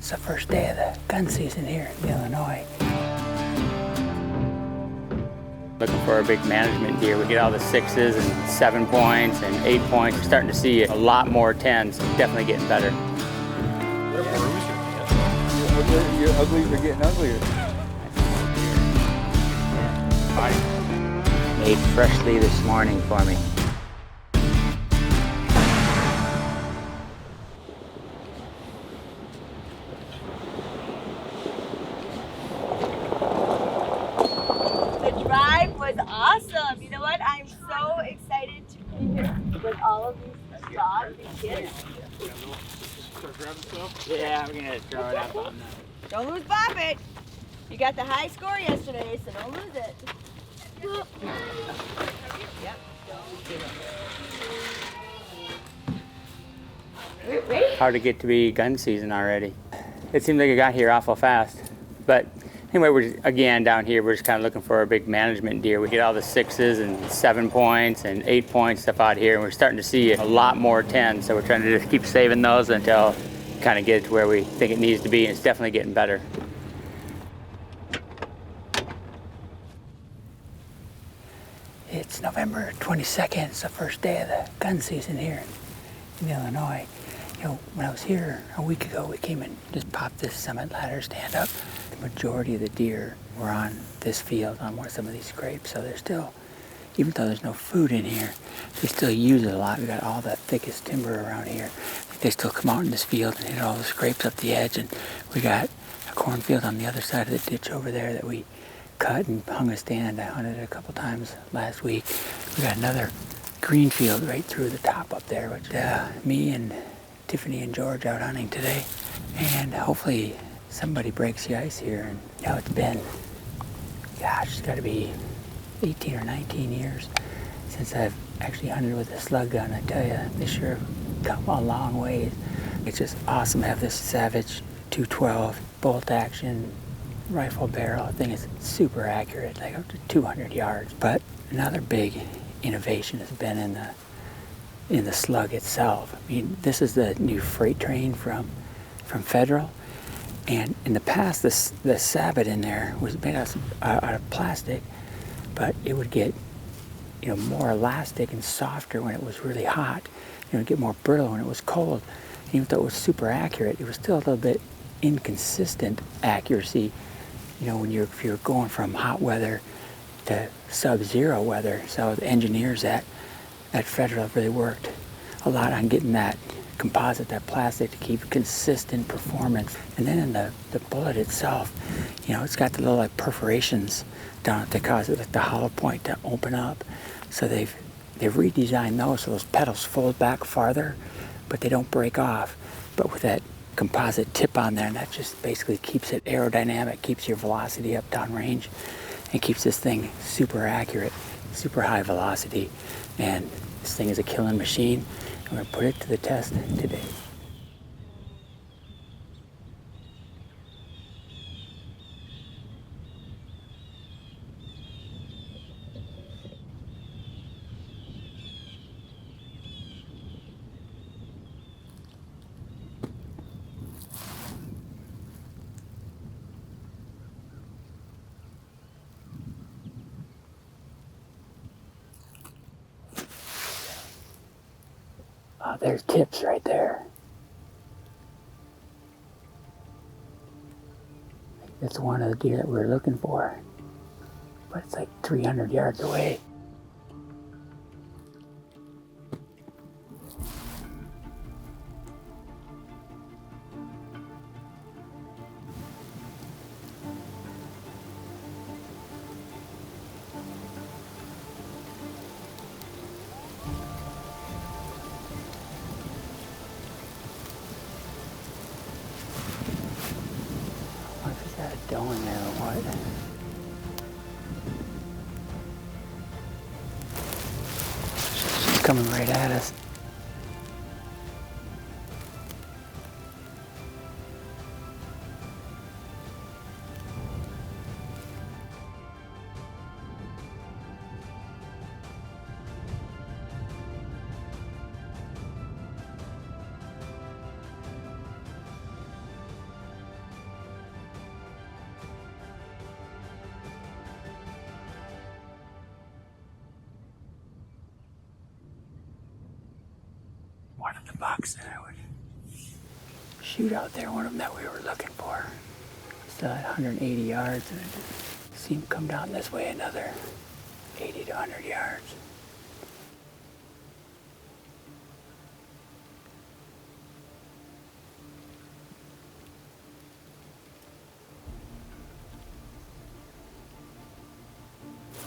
It's the first day of the gun season here in Illinois. Looking for a big management deer. We get all the 6s and 7 points and 8 points. We're starting to see a lot more 10s. Definitely getting better. Your uglies are getting uglier. Made freshly this morning for me. The drive was awesome. You know what? I'm so excited to be here with all of these dogs and kids. Start grabbing stuff? Yeah, we're gonna throw it up on that. Don't lose Bob it. You got the high score yesterday, so don't lose it. Yep. Hard to get to be gun season already. It seems like it got here awful fast. But anyway, we're again down here, we're just kind of looking for a big management deer. We get all the 6s and 7 points and 8 points stuff out here, and we're starting to see a lot more 10s. So we're trying to just keep saving those until kind of get it to where we think it needs to be, and it's definitely getting better. It's November 22nd. It's the first day of the gun season here in Illinois. You know, when I was here a week ago, we came and just popped this summit ladder stand up. The majority of the deer were on this field on some of these scrapes, so they're still, even though there's no food in here, they still use it a lot. We got all the thickest timber around here. They still come out in this field and hit all the scrapes up the edge, and we got a cornfield on the other side of the ditch over there that we cut and hung a stand. I hunted it a couple times last week. We got another green field right through the top up there, which me and Tiffany and George out hunting today, and hopefully somebody breaks the ice here. And you know, it's been, gosh, it's got to be 18 or 19 years since I've actually hunted with a slug gun. I tell you, this year I've come a long way. It's just awesome to have this Savage 212 bolt action rifle barrel. I think it's super accurate, like up to 200 yards. But another big innovation has been in the slug itself. I mean, this is the new freight train from Federal, and in the past, the sabot in there was made out of plastic, but it would get, you know, more elastic and softer when it was really hot. It would get more brittle when it was cold. And even though it was super accurate, it was still a little bit inconsistent accuracy. You know, if you're going from hot weather to sub-zero weather. So the engineers at Federal really worked a lot on getting that composite, that plastic, to keep consistent performance. And then in the bullet itself, you know, it's got the little like perforations down to cause it, like the hollow point to open up. So they've redesigned those so those petals fold back farther, but they don't break off. But with that composite tip on there, and that just basically keeps it aerodynamic, keeps your velocity up downrange, and keeps this thing super accurate, super high velocity. And this thing is a killing machine. I'm going to put it to the test today. There's tips right there. It's one of the deer that we're looking for, but it's like 300 yards away. Doe in there or what? She's coming right at us. one of the bucks that I would shoot out there, one of them that we were looking for. Still at 180 yards, and I just see him come down this way another 80 to 100 yards.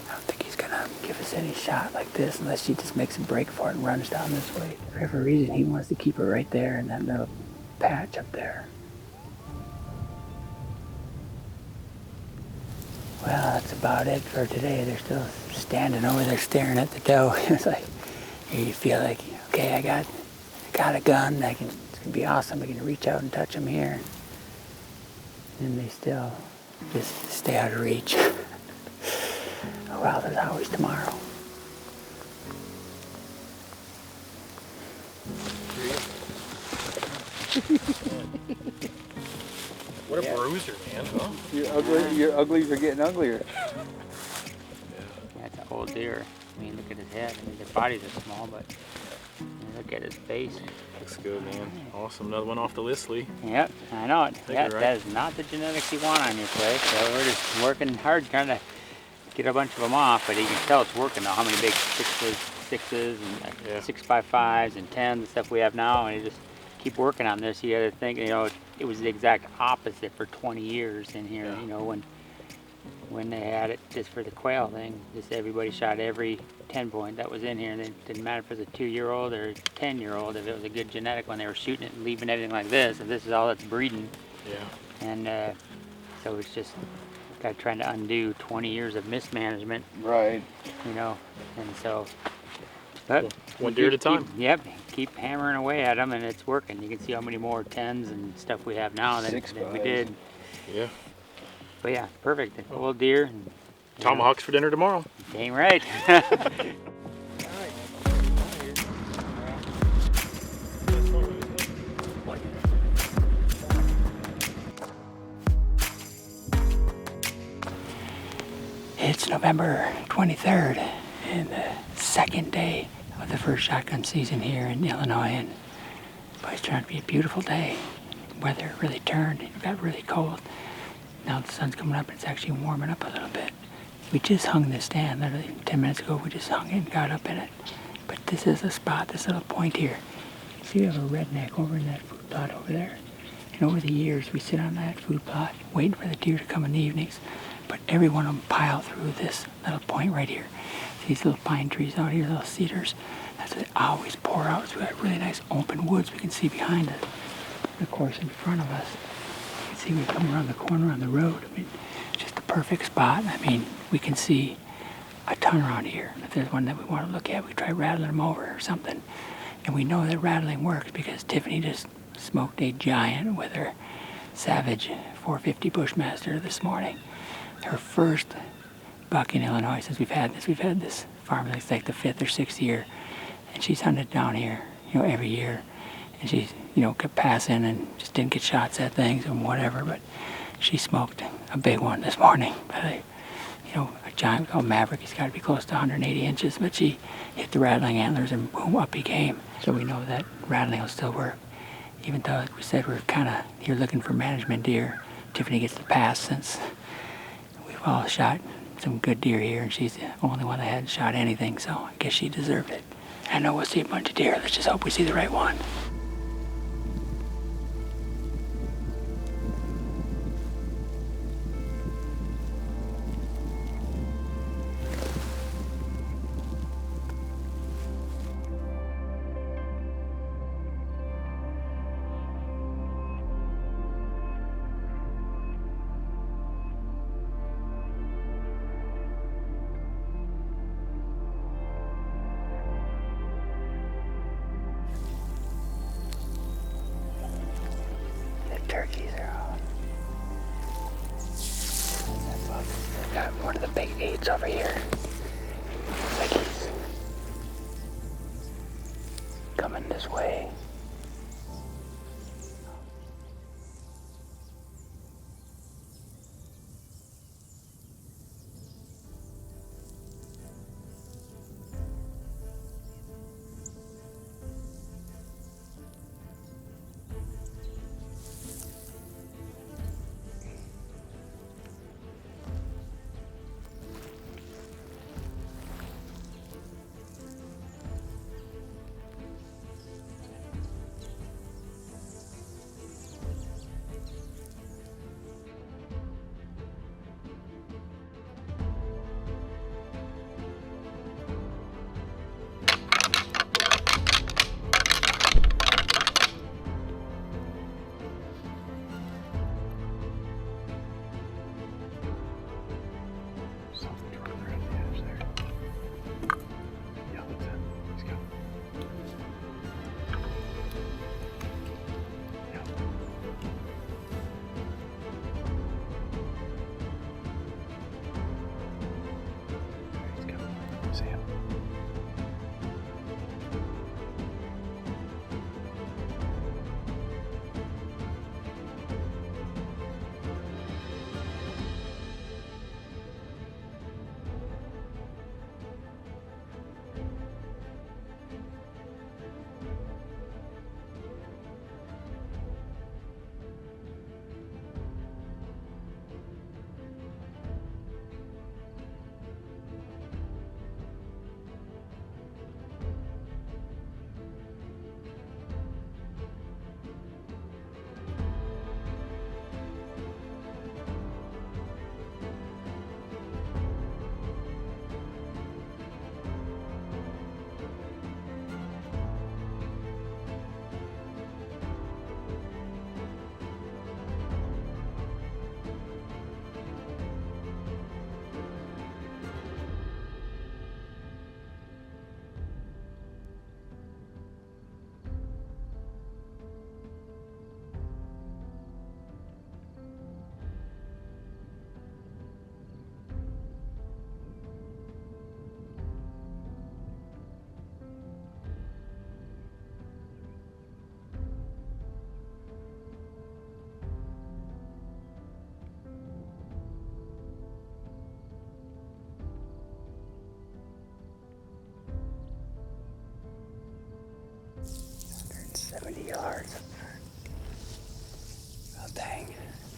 I don't think he's gonna give us any shot like this unless he just makes a break for it and runs down this way. For whatever reason, he wants to keep it right there in that little patch up there. Well, that's about it for today. They're still standing over there staring at the doe. It's like, you feel like, okay, I got a gun. It's gonna be awesome. I can reach out and touch them here. And they still just stay out of reach. Oh, well, there's always tomorrow. What a bruiser, man. Huh? Your uglies are getting uglier. That's an old deer. I mean, look at his head. I mean, their bodies are small, but look at his face. Looks good, man. Awesome. Another one off the list, Lee. Yep, I know it. Right? That is not the genetics you want on your place. So we're just working hard trying to get a bunch of them off, but you can tell it's working now. How many big sixes and 6x5s and 10s and stuff we have now, and you just keep working on this. You got to think, it was the exact opposite for 20 years in here. Yeah. When they had it just for the quail thing, just everybody shot every 10 point that was in here, and it didn't matter if it was a 2-year-old or a 10-year-old. If it was a good genetic when they were shooting it and leaving everything like this, if this is all that's breeding. Yeah. And so it's just trying to undo 20 years of mismanagement. Right. And so. But one deer at a time. Keep hammering away at them, and it's working. You can see how many more 10s and stuff we have now than we did. Yeah. But yeah, perfect. Old deer. And, Tomahawks for dinner tomorrow. Dang right. It's November 23rd, and the second day of the first shotgun season here in Illinois, and it's turned out to be a beautiful day. Weather really turned. It got really cold. Now the sun's coming up and it's actually warming up a little bit. We just hung this stand literally 10 minutes ago. We just hung it and got up in it. But this is a spot, this little point here. You see we have a redneck over in that food plot over there. And over the years we sit on that food plot waiting for the deer to come in the evenings. But every one of them pile through this little point right here. These little pine trees out here, little cedars. That's what they always pour out. So we got really nice open woods we can see behind us. And of course in front of us, you can see we come around the corner on the road. I mean, just the perfect spot. I mean, we can see a ton around here. If there's one that we want to look at, we try rattling them over or something. And we know that rattling works because Tiffany just smoked a giant with her Savage 450 Bushmaster this morning. Her first buck in Illinois since we've had this. We've had this farm. It's like the 5th or 6th year. And she's hunted down here, every year. And she's, kept passing and just didn't get shots at things and whatever. But she smoked a big one this morning. But a giant called Maverick. He's got to be close to 180 inches. But she hit the rattling antlers and boom, up he came. So we know that rattling will still work. Even though, like we said, we're kind of here looking for management deer. Tiffany gets the pass since we've all shot some good deer here, and she's the only one that hadn't shot anything, so I guess she deserved it. I know we'll see a bunch of deer. Let's just hope we see the right one. Turkeys are all. I've got one of the big 8s over here. Looks like he's coming this way.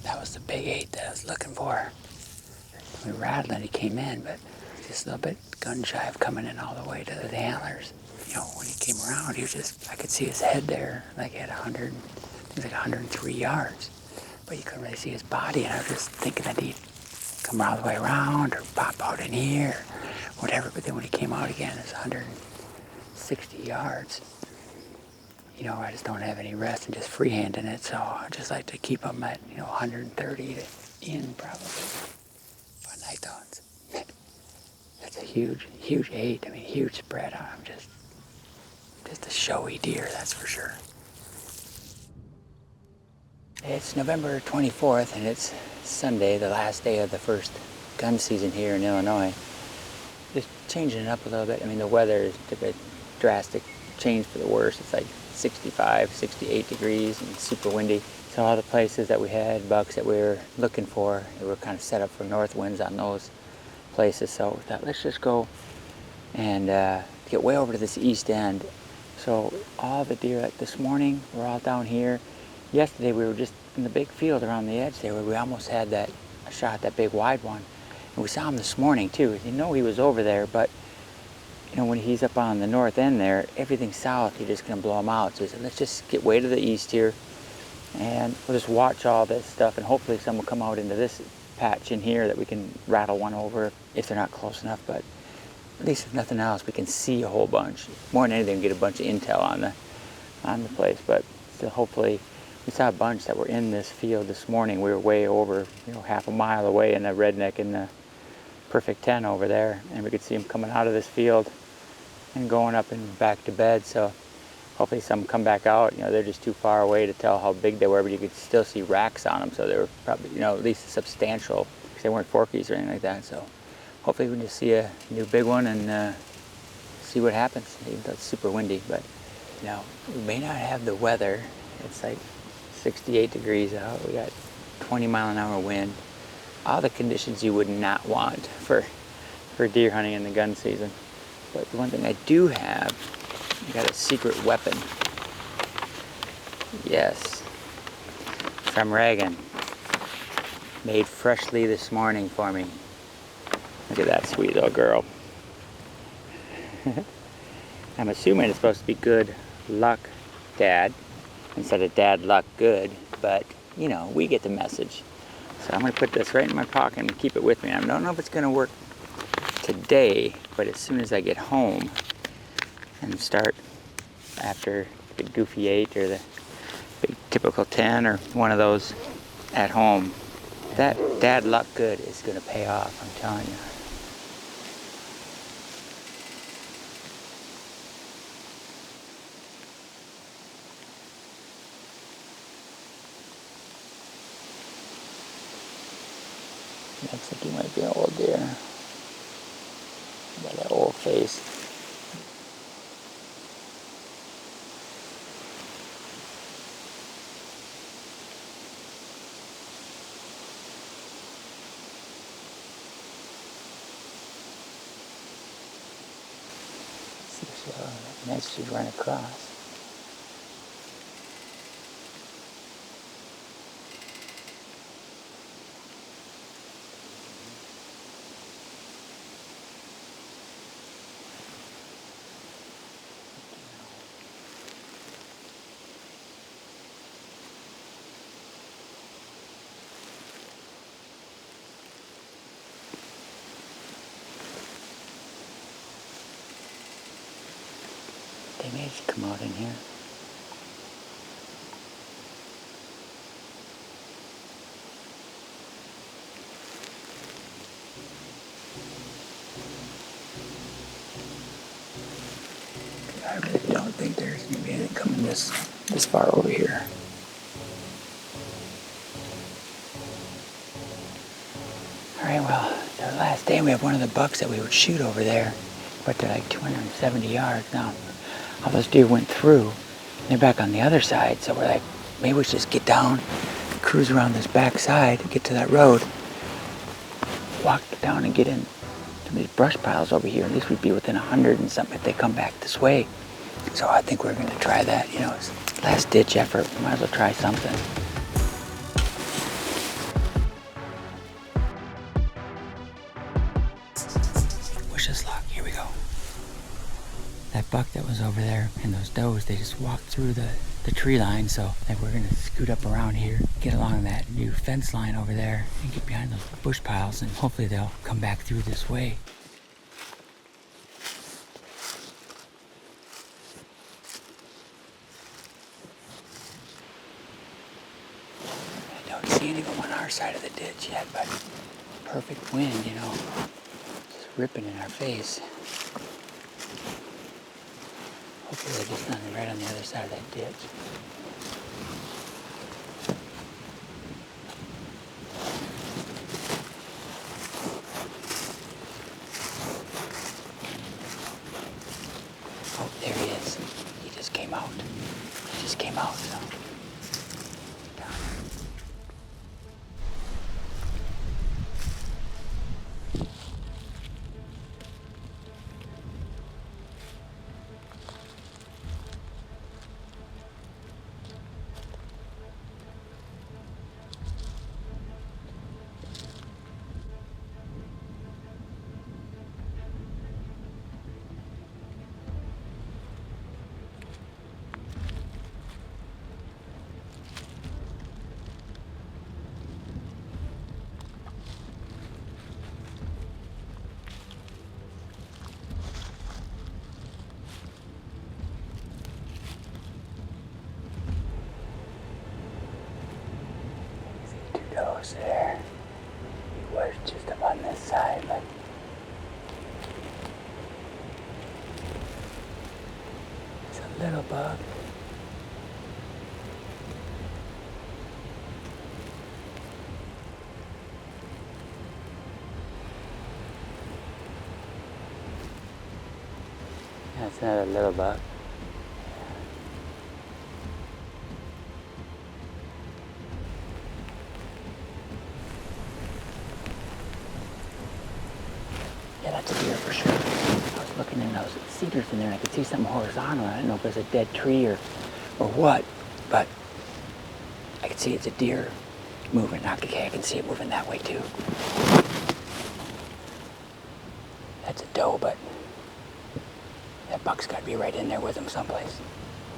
That was the big 8 that I was looking for. We were rattling, he came in, but just a little bit gun shy of coming in all the way to the antlers. You know, when he came around, he was just, I could see his head there, like at 100, it was like 103 yards. But you couldn't really see his body, and I was just thinking that he'd come all the way around or pop out in here, or whatever. But then when he came out again, it was 160 yards. You know, I just don't have any rest and just freehanding it, so I just like to keep them at, 130 to in probably. But night thoughts. That's a huge, huge 8. I mean, huge spread on him. Just a showy deer, that's for sure. It's November 24th, and it's Sunday, the last day of the first gun season here in Illinois. Just changing it up a little bit. I mean, the weather took a drastic change for the worse. It's like 65, 68 degrees and super windy. So all the places that we had bucks that we were looking for, we were kind of set up for north winds on those places. So we thought, let's just go and get way over to this east end. So all the deer, like this morning, were all down here. Yesterday we were just in the big field around the edge there where we almost had a shot, that big wide one. And we saw him this morning too. You know he was over there, but when he's up on the north end there, everything south, you're just gonna blow him out. So we said, let's just get way to the east here and we'll just watch all this stuff, and hopefully some will come out into this patch in here that we can rattle one over if they're not close enough. But at least if nothing else, we can see a whole bunch. More than anything, get a bunch of intel on the place. But still, hopefully, we saw a bunch that were in this field this morning. We were way over, half a mile away in the Redneck in the Perfect 10 over there, and we could see them coming out of this field and going up and back to bed. So hopefully some come back out. They're just too far away to tell how big they were, but you could still see racks on them. So they were probably, at least substantial, because they weren't forkies or anything like that. So hopefully we can just see a new big one and see what happens. Even though it's super windy, but we may not have the weather. It's like 68 degrees out. We got 20-mile-an-hour wind. All the conditions you would not want for deer hunting in the gun season. But the one thing I do have, I got a secret weapon. Yes, from Reagan. Made freshly this morning for me. Look at that sweet little girl. I'm assuming it's supposed to be good luck, Dad, instead of Dad luck good, but we get the message. So I'm going to put this right in my pocket and keep it with me. I don't know if it's going to work today, but as soon as I get home and start after the Goofy 8 or the big typical 10 or one of those at home, that Dad luck good is going to pay off, I'm telling you. Looks like he might be an old deer. Got that old face. See if next she's run across. They may just come out in here. I really don't think there's going to be anything coming this far over here. Alright, well, the last day we have one of the bucks that we would shoot over there, but they're like 270 yards now. All those deer went through, and they're back on the other side, so we're like, maybe we should just get down, cruise around this back side, get to that road, walk down and get in to these brush piles over here. At least we'd be within 100 and something if they come back this way. So I think we're going to try that. It's last ditch effort. Might as well try something. push the slug. Here we go. That buck that was over there and those does, they just walked through the tree line, so like we're gonna scoot up around here, get along that new fence line over there, and get behind those bush piles, and hopefully they'll come back through this way. I don't see any of them on our side of the ditch yet, but perfect wind, you know, just ripping in our face. Hopefully there's just nothing right on the other side of that ditch. Oh, there he is. He just came out. He just came out, so. Down. Does there. He was just up on this side, but it's a little bug. That's another little bug. Yeah, that's a deer for sure. I was looking in those cedars in there and I could see something horizontal. I didn't know if it was a dead tree or what, but I could see it's a deer moving. Okay, I can see it moving that way too. That's a doe, but that buck's got to be right in there with him someplace.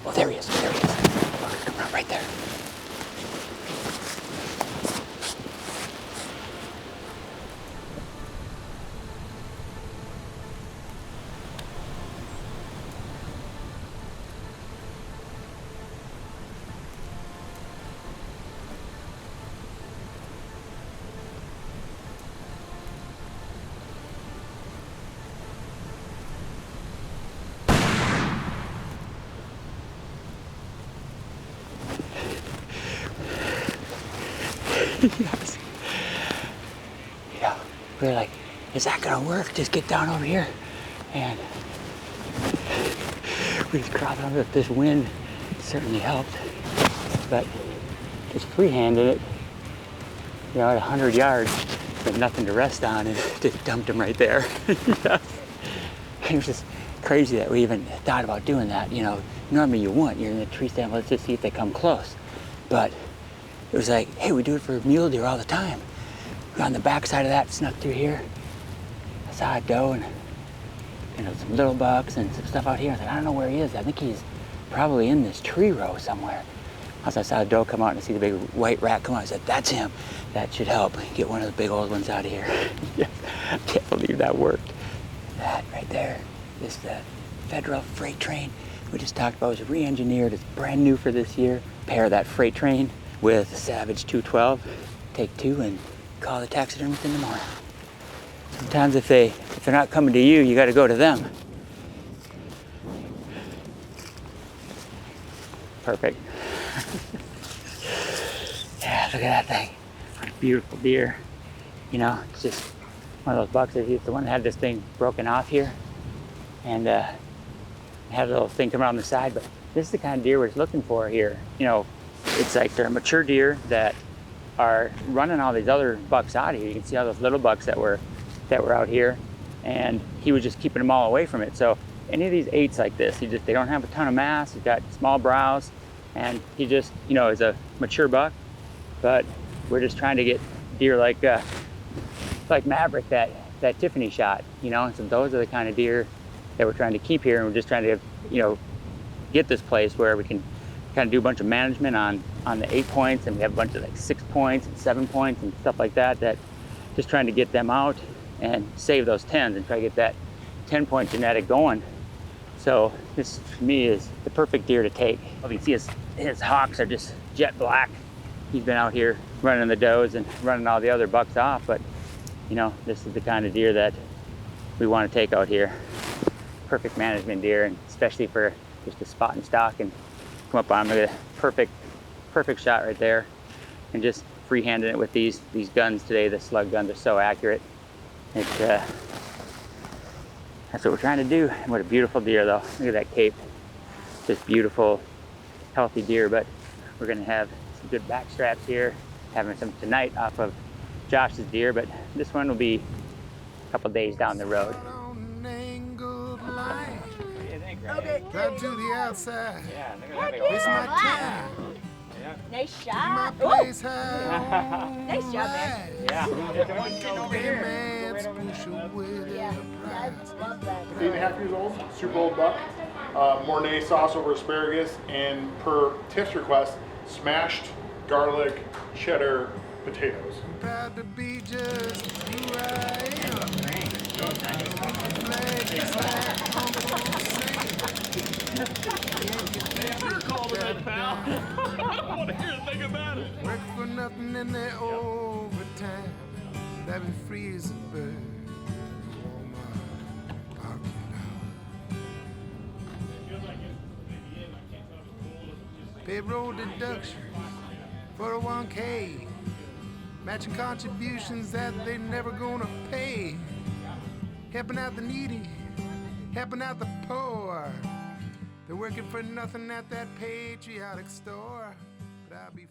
Oh, there he is. There he is. The buck's coming up right there. Yes. Yeah, we're like, is that gonna work? Just get down over here. And we just crawled over it. This wind certainly helped. But just freehanded it, you know, at 100 yards with nothing to rest on, and just dumped him right there. Yeah. It was just crazy that we even thought about doing that. You know, normally you wouldn't. You're in the tree stand, let's just see if they come close. But it was like, hey, we do it for mule deer all the time. We're on the back side of that, snuck through here. I saw a doe and, you know, some little bucks and some stuff out here. I was like, I don't know where he is. I think he's probably in this tree row somewhere. Also, I saw a doe come out and I see the big white rat come out. I said, that's him. That should help get one of the big old ones out of here. Yes, I can't believe that worked. That right there is the federal freight train we just talked about. It was re-engineered. It's brand new for this year. Pair that freight train with Savage 212, take two and call the taxidermist in the morning. Sometimes if they're not coming to you, you got to go to them. Perfect. Yeah, look at that thing. What a beautiful deer. You know, it's just one of those bucks. It's the one that had this thing broken off here, and had a little thing coming around the side. But this is the kind of deer we're looking for here. You know, it's like they're mature deer that are running all these other bucks out of here. You can see all those little bucks that were out here, and he was just keeping them all away from it. So any of these eights like this, they don't have a ton of mass. He's got small brows, and he just, you know, is a mature buck. But we're just trying to get deer like Maverick that that Tiffany shot, you know. And so those are the kind of deer that we're trying to keep here, and we're just trying to, you know, get this place where we can kind of do a bunch of management on the 8 points, and we have a bunch of like 6 points and 7 points and stuff like that, that just trying to get them out and save those 10s and try to get that 10-point genetic going. So this for me is the perfect deer to take. You can see his hocks are just jet black. He's been out here running the does and running all the other bucks off, but you know, this is the kind of deer that we want to take out here. Perfect management deer, and especially for just a spot and stalk and come up on him. Look at that perfect shot right there. And just freehanding it with these guns today. The slug guns are so accurate. That's what we're trying to do. And what a beautiful deer though. Look at that cape. Just beautiful, healthy deer. But we're gonna have some good back straps here. Having some tonight off of Josh's deer, but this one will be a couple days down the road. Okay. Come to the outside. Yeah, It's my time. Nice shot. My Ooh, place nice job, man. Yeah. Yeah, I love that. 8.5 years old, super old buck. Mornay sauce over asparagus, and per Tiff's request, smashed garlic, cheddar, potatoes. Proud to be just who I am. Work for nothing in their overtime. I've been free as a bird. Payroll deduction for a 1K. Matching contributions that they never gonna pay. Helping out the needy, helping out the poor. They're working for nothing at that patriotic store. But I'll be